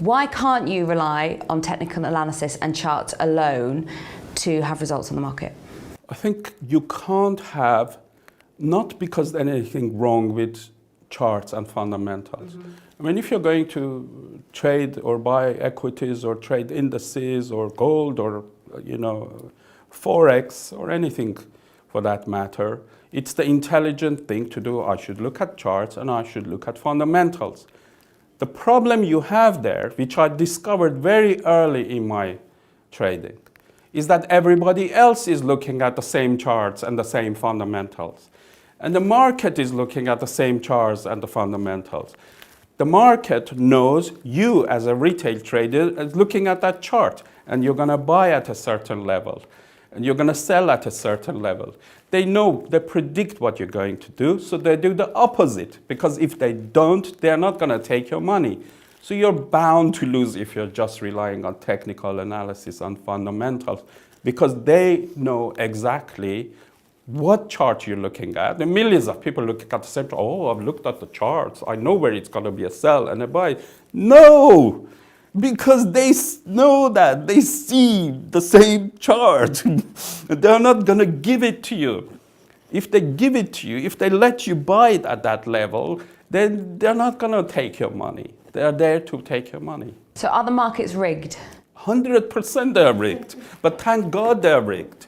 Why can't you rely on technical analysis and charts alone to have results on the market? I think you can't have, not because there's anything wrong with charts and fundamentals. I mean, if you're going to trade or buy equities or trade indices or gold or, Forex or anything for that matter, it's the intelligent thing to do. I should look at charts and I should look at fundamentals. The problem you have there, which I discovered very early in my trading, is that everybody else is looking at the same charts and the same fundamentals. And the market is looking at the same charts and the fundamentals. The market knows you as a retail trader is looking at that chart, and you're going to buy at a certain level and you're going to sell at a certain level. They know, they predict what you're going to do, so they do the opposite, because if they don't, they're not going to take your money. So you're bound to lose if you're just relying on technical analysis and fundamentals, because they know exactly what chart you're looking at. And millions of people looking at the same chart. Oh, I've looked at the charts. I know where it's going to be a sell and a buy. No, because they know that. They see the same chart. They're not going to give it to you. If they give it to you, if they let you buy it at that level, then they're not going to take your money. They're there to take your money. So are the markets rigged? 100% they're rigged. But thank God they're rigged.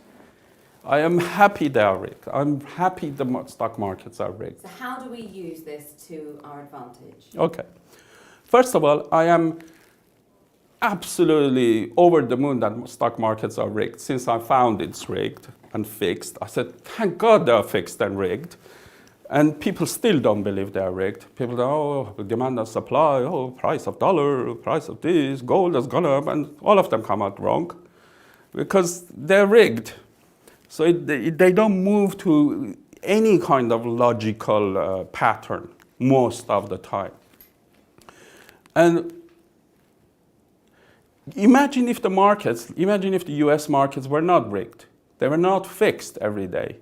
I am happy they are rigged. I'm happy the stock markets are rigged. So how do we use this to our advantage? Okay. First of all, I am absolutely over the moon that stock markets are rigged. Since I found it's rigged and fixed, I said, thank God they're fixed and rigged. And people still don't believe they're rigged. People go, oh, demand and supply, oh, price of dollar, price of this, gold has gone up, and all of them come out wrong because they're rigged. So they don't move to any kind of logical pattern most of the time. And imagine if the US markets were not rigged. They were not fixed every day.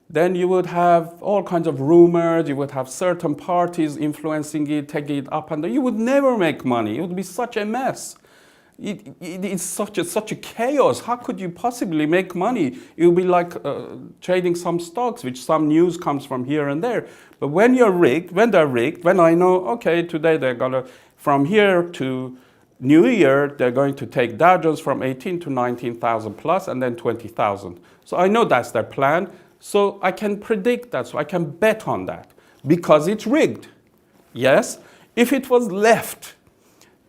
Then you would have all kinds of rumors, you would have certain parties influencing it, taking it up and down. You would never make money. It would be such a mess. It's such a chaos. How could you possibly make money? It would be like trading some stocks, which some news comes from here and there. But when they're rigged, when I know, okay, today they're gonna, from here to New Year, they're going to take Dow Jones from 18 to 19,000 plus and then 20,000. So I know that's their plan. So I can predict that, so I can bet on that because it's rigged. Yes, if it was left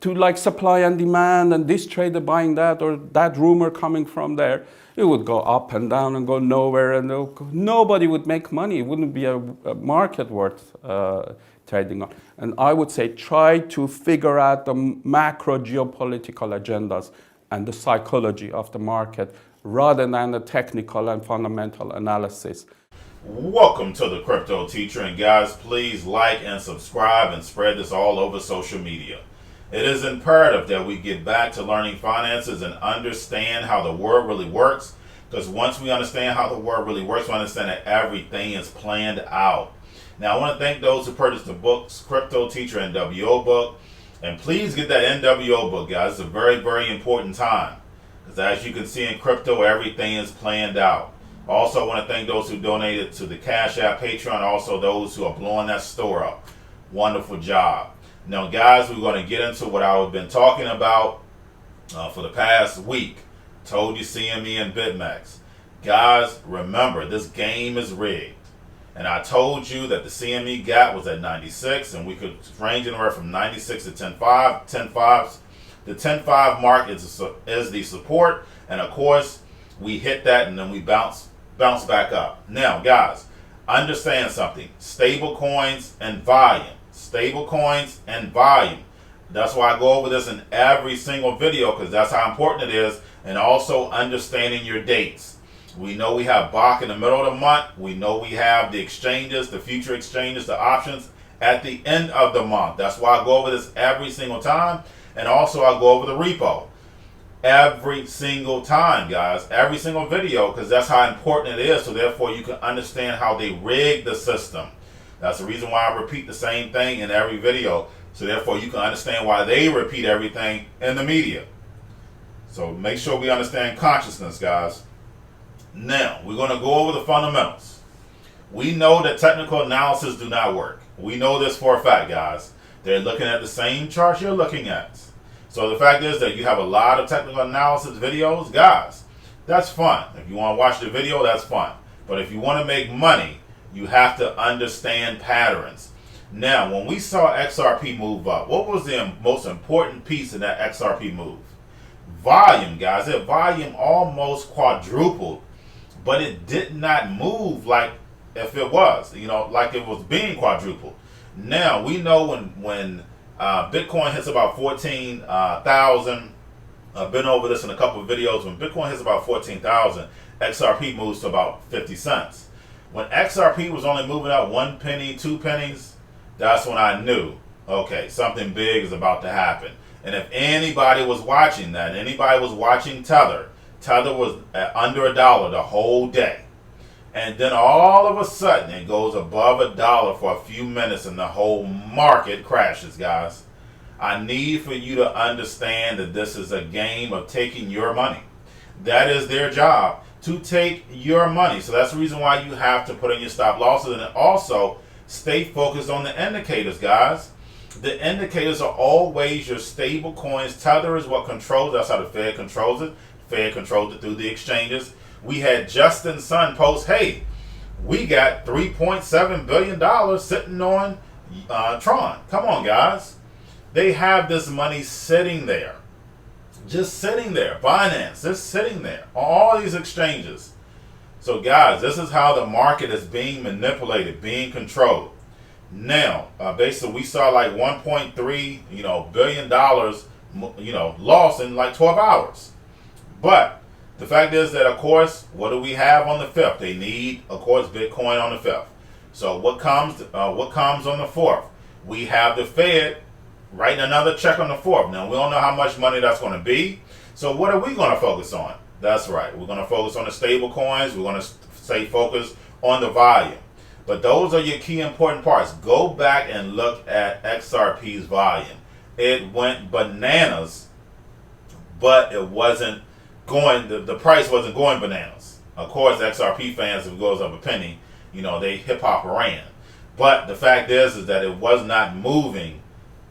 to like supply and demand and this trader buying that or that rumor coming from there, it would go up and down and go nowhere and nobody would make money. It wouldn't be a market worth trading on. And I would say try to figure out the macro geopolitical agendas and the psychology of the market rather than the technical and fundamental analysis. Welcome to the Crypto Teacher, and guys, please like and subscribe and spread this all over social media. It is imperative that we get back to learning finances and understand how the world really works, because once we understand how the world really works, we understand that everything is planned out. Now, I want to thank those who purchased the books, Crypto Teacher NWO book, and please get that NWO book, guys. It's a very, very important time, because as you can see in crypto, everything is planned out. Also, I want to thank those who donated to the Cash App, Patreon, also those who are blowing that store up. Wonderful job. Now, guys, we're going to get into what I've been talking about for the past week. Told you CME and BitMEX. Guys, remember, this game is rigged. And I told you that the CME gap was at 96, and we could range anywhere from 96 to 10.5. 10.5. The 10.5 mark is the support, and of course, we hit that and then we bounce back up. Now, guys, understand something. Stable coins and volume. Stable coins and volume. That's why I go over this in every single video, because that's how important it is, and also understanding your dates. We know we have BAC in the middle of the month. We know we have the exchanges, the future exchanges, the options at the end of the month. That's why I go over this every single time, and also I go over the repo every single time, guys, every single video, because that's how important it is. So therefore you can understand how they rig the system. That's the reason why I repeat the same thing in every video. So therefore, you can understand why they repeat everything in the media. So make sure we understand consciousness, guys. Now, we're going to go over the fundamentals. We know that technical analysis do not work. We know this for a fact, guys. They're looking at the same charts you're looking at. So the fact is that you have a lot of technical analysis videos, guys. That's fun. If you want to watch the video, that's fun. But if you want to make money, you have to understand patterns. Now, when we saw XRP move up, what was the most important piece in that XRP move? Volume, guys. That volume almost quadrupled, but it did not move like if it was, like it was being quadrupled. Now, we know when Bitcoin hits about 14,000, I've been over this in a couple of videos, when Bitcoin hits about 14,000, XRP moves to about 50 cents. When XRP was only moving up 1 penny, 2 pennies, that's when I knew, okay, something big is about to happen. And if anybody was watching that, anybody was watching Tether was at under $1 the whole day. And then all of a sudden, it goes above $1 for a few minutes and the whole market crashes, guys. I need for you to understand that this is a game of taking your money. That is their job, to take your money. So that's the reason why you have to put in your stop losses, and also stay focused on the indicators, guys. The indicators are always your stable coins. Tether is what controls. That's how the Fed controls it. The Fed controls it through the exchanges. We had Justin Sun post, hey, we got $3.7 billion sitting on Tron. Come on, guys. They have this money sitting there. Just sitting there. Binance, just sitting there. All these exchanges. So, guys, this is how the market is being manipulated, being controlled. Now, basically, we saw like $1.3 billion, lost in like 12 hours. But the fact is that, of course, what do we have on the 5th? They need, of course, Bitcoin on the 5th. So what comes on the 4th? We have the Fed writing another check on the 4th. Now, we don't know how much money that's going to be. So what are we going to focus on? That's right. We're going to focus on the stable coins. We're going to stay focused on the volume. But those are your key important parts. Go back and look at XRP's volume. It went bananas, but it wasn't going, the price wasn't going bananas. Of course, XRP fans, if it goes up a penny, they hip-hop ran. But the fact is that it was not moving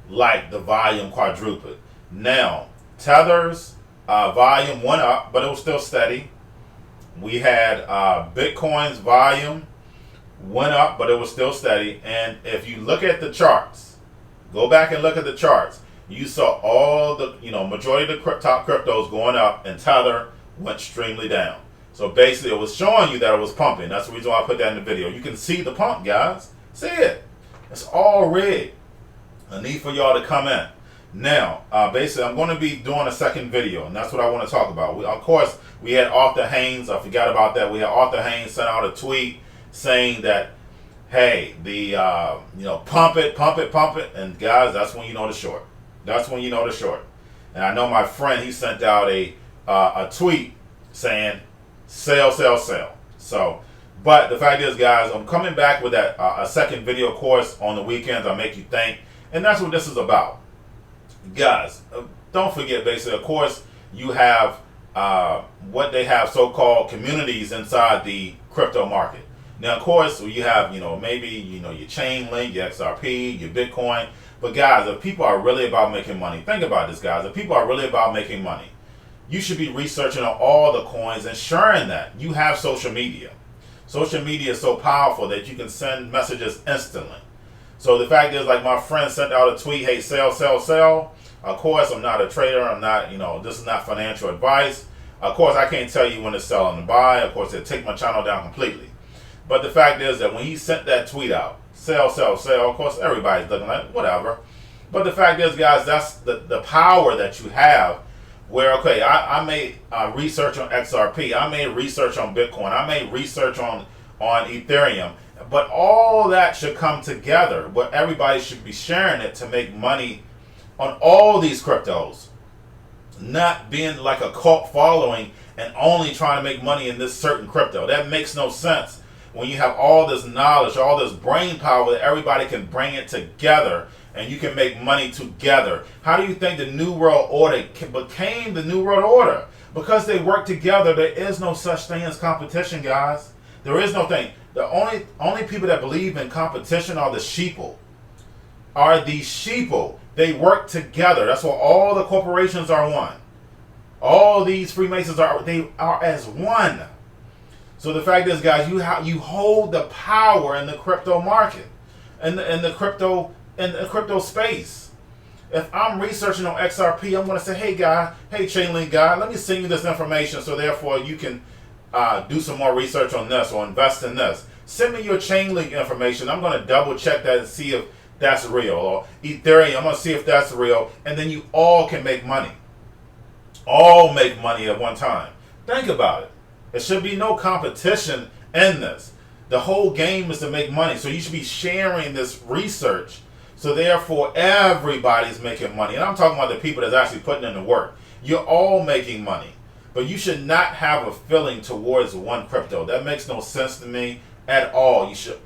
like the volume quadrupled. Now, Tether's volume went up, but it was still steady. We had Bitcoin's volume went up, but it was still steady. And if you look at the charts, go back and look at the charts, you saw all the, majority of the top cryptos going up, and Tether went extremely down. So basically, it was showing you that it was pumping. That's the reason why I put that in the video. You can see the pump, guys. See it. It's all rigged. I need for y'all to come in. Now, basically, I'm going to be doing a second video, and that's what I want to talk about. Of course, we had Arthur Haynes. I forgot about that. We had Arthur Haynes sent out a tweet saying that, hey, the, pump it. And guys, that's when you know the short. That's when you know the short. And I know my friend, he sent out a tweet saying, sell. So, but the fact is, guys, I'm coming back with that a second video course on the weekends. I'll make you think. And that's what this is about. Guys, don't forget, basically, of course, you have what they have so-called communities inside the crypto market. Now, of course, you have, maybe, your Chainlink, your XRP, your Bitcoin. But guys, if people are really about making money, think about this, guys. If people are really about making money, you should be researching on all the coins and sharing that. You have social media. Social media is so powerful that you can send messages instantly. So the fact is, like my friend sent out a tweet, hey, sell. Of course, I'm not a trader. I'm not, this is not financial advice. Of course, I can't tell you when to sell and to buy. Of course, it'll take my channel down completely. But the fact is that when he sent that tweet out, sell, of course, everybody's looking like, whatever. But the fact is, guys, that's the power that you have where, okay, I made research on XRP. I made research on Bitcoin. I made research on Ethereum. But all that should come together, but everybody should be sharing it to make money on all these cryptos. Not being like a cult following and only trying to make money in this certain crypto. That makes no sense. When you have all this knowledge, all this brain power, that everybody can bring it together and you can make money together. How do you think the New World Order became the New World Order? Because they work together. There is no such thing as competition, guys. There is no thing. The only people that believe in competition are the sheeple. Are the sheeple. They work together. That's why all the corporations are one. All these Freemasons are as one. So the fact is, guys, you hold the power in the crypto market, in the crypto space. If I'm researching on XRP, I'm going to say, hey Chainlink guy, let me send you this information, so therefore you can do some more research on this or invest in this. Send me your Chainlink information. I'm going to double check that and see if that's real. Or Ethereum, I'm going to see if that's real. And then you all can make money. All make money at one time. Think about it. There should be no competition in this. The whole game is to make money. So you should be sharing this research. So therefore everybody's making money. And I'm talking about the people that's actually putting in the work. You're all making money. But you should not have a feeling towards one crypto. That makes no sense to me at all. You should,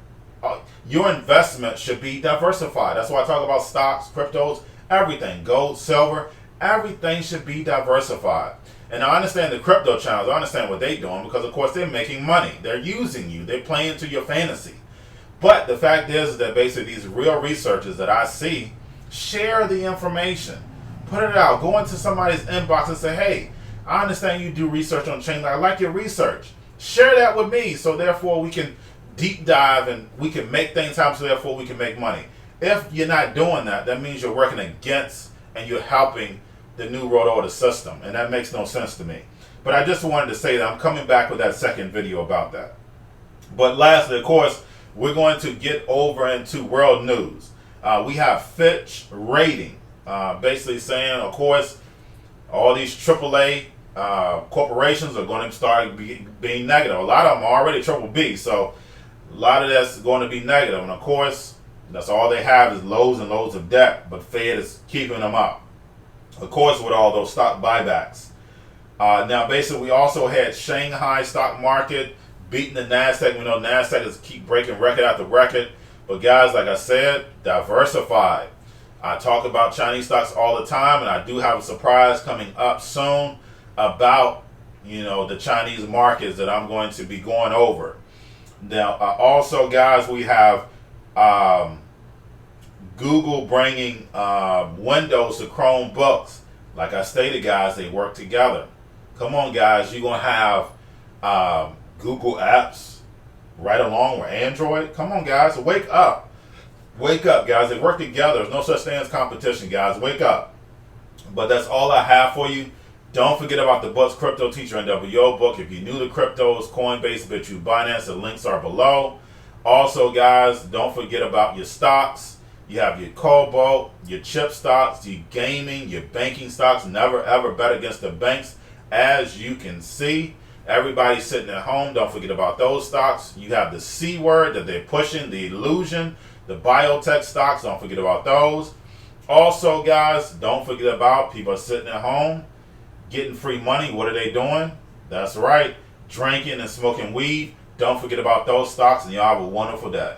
your investment should be diversified. That's why I talk about stocks, cryptos, everything, gold, silver, everything should be diversified. And I understand the crypto channels. I understand what they're doing because, of course, they're making money. They're using you. They're playing to your fantasy. But the fact is that basically these real researchers that I see share the information. Put it out. Go into somebody's inbox and say, hey, I understand you do research on Chainlink. I like your research. Share that with me so therefore we can deep dive and we can make things happen so therefore we can make money. If you're not doing that, that means you're working against and you're helping the New World Order system. And that makes no sense to me. But I just wanted to say that I'm coming back with that second video about that. But lastly, of course, we're going to get over into world news. We have Fitch rating, basically saying, of course, all these AAA corporations are going to start being negative. A lot of them are already triple B, so a lot of that's going to be negative. And of course, that's all they have is loads and loads of debt, but Fed is keeping them up. Of course, with all those stock buybacks. Now, basically, we also had Shanghai stock market beating the NASDAQ. We know NASDAQ is keep breaking record after record. But guys, like I said, diversified. I talk about Chinese stocks all the time, and I do have a surprise coming up soon about, the Chinese markets that I'm going to be going over. Now, also, guys, we have Google bringing Windows to Chromebooks. Like I stated, guys, they work together. Come on, guys, you're going to have Google apps right along with Android. Come on, guys, wake up. Wake up, guys. They work together. There's no such thing as competition, guys. Wake up. But that's all I have for you. Don't forget about the books, Crypto Teacher NWO book. If you're new to cryptos, Coinbase, BitU, Binance, the links are below. Also, guys, don't forget about your stocks. You have your Cobalt, your chip stocks, your gaming, your banking stocks. Never, ever bet against the banks. As you can see, everybody's sitting at home. Don't forget about those stocks. You have the C word that they're pushing, the illusion, the biotech stocks. Don't forget about those. Also, guys, don't forget about people sitting at home getting free money. What are they doing? That's right, drinking and smoking weed. Don't forget about those stocks, and y'all have a wonderful day.